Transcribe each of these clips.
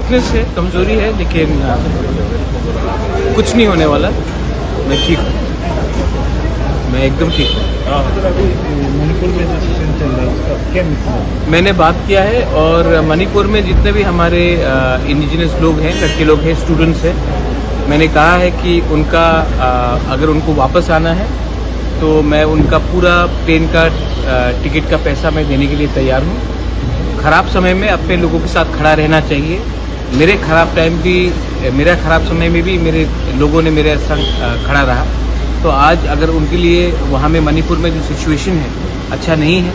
Weakness है, कमजोरी है, लेकिन कुछ नहीं होने वाला। मैं ठीक हूँ, मैं एकदम ठीक हूँ। मणिपुर में जो सेशन चल रहा है उसका क्या मतलब? मैंने बात किया है और मणिपुर में जितने भी हमारे इंडिजिनस लोग हैं, लड़के लोग हैं, स्टूडेंट्स हैं, मैंने कहा है कि उनका अगर उनको वापस आना है तो मैं उनका पूरा प्लेन का टिकट का पैसा मैं देने के लिए तैयार हूँ। खराब समय में अपने लोगों के साथ खड़ा रहना चाहिए। मेरा खराब समय में भी मेरे लोगों ने मेरे संग खड़ा रहा। तो आज अगर उनके लिए वहाँ में मणिपुर में जो सिचुएशन है अच्छा नहीं है,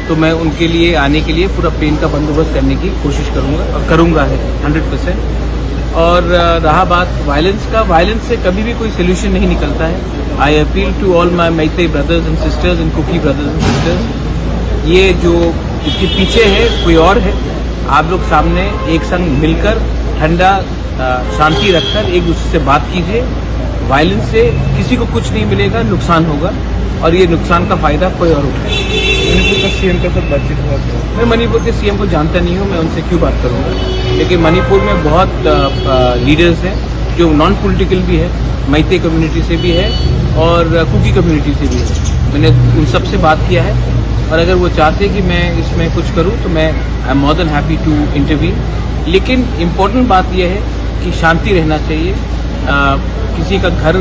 तो मैं उनके लिए आने के लिए पूरा प्लेन का बंदोबस्त करने की कोशिश करूँगा और करूँगा है 100%। और रहा बात वायलेंस का, वायलेंस से कभी भी कोई सोल्यूशन नहीं निकलता है। I appeal to all my Meitei brothers and sisters and Kuki brothers and sisters, ये जो इसके पीछे है कोई और है। आप लोग सामने एक संग मिलकर ठंडा शांति रखकर एक दूसरे से बात कीजिए। वायलेंस से किसी को कुछ नहीं मिलेगा, नुकसान होगा, और ये नुकसान का फायदा कोई और उठाएगा। मणिपुर का सीएम के साथ बातचीत हुआ? मैं मणिपुर के सीएम को जानता नहीं हूँ, मैं उनसे क्यों बात करूँगा। लेकिन मणिपुर में बहुत लीडर्स हैं जो नॉन पॉलिटिकल भी है, मैते कम्युनिटी से भी है और कुकी कम्युनिटी से भी है। मैंने उन सब से बात किया है और अगर वो चाहते कि मैं इसमें कुछ करूँ तो मैं I am more than happy to interview. लेकिन इम्पोर्टेंट बात यह है कि शांति रहना चाहिए। किसी का घर,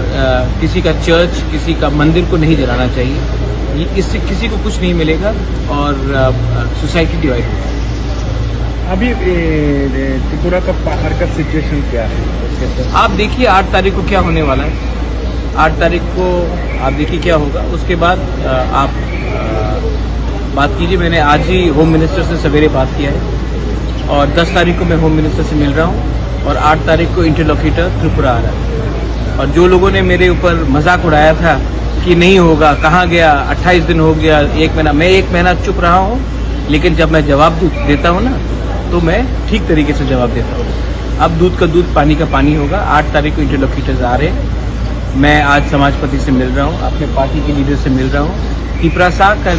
किसी का चर्च, किसी का मंदिर को नहीं जलाना चाहिए। इससे किसी को कुछ नहीं मिलेगा और सोसाइटी डिवाइड होगी। अभी त्रिपुरा का बाहर का सिचुएशन क्या है? आप देखिए 8 तारीख को क्या होने वाला है। 8 तारीख को आप देखिए क्या होगा, उसके बाद आप बात कीजिए। मैंने आज ही होम मिनिस्टर से सवेरे बात किया है और 10 तारीख को मैं होम मिनिस्टर से मिल रहा हूँ और 8 तारीख को इंटरलोकेटर त्रिपुरा आ रहा है। और जो लोगों ने मेरे ऊपर मजाक उड़ाया था कि नहीं होगा, कहाँ गया, 28 दिन हो गया, 1 महीना, मैं 1 महीना चुप रहा हूँ, लेकिन जब मैं जवाब देता हूँ ना तो मैं ठीक तरीके से जवाब देता हूँ। अब दूध का दूध, पानी का पानी होगा। 8 तारीख को इंटरलोकेटर्स आ रहे हैं। मैं आज समाजपति से मिल रहा हूँ, अपने पार्टी के लीडर से मिल रहा हूँ। त्रिपुरा का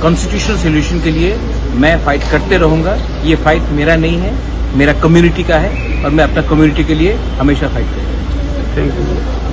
कॉन्स्टिट्यूशनल सोल्यूशन के लिए मैं फाइट करते रहूँगा। ये फाइट मेरा नहीं है, मेरा कम्युनिटी का है और मैं अपना कम्युनिटी के लिए हमेशा फाइट करूँगा। Thank you.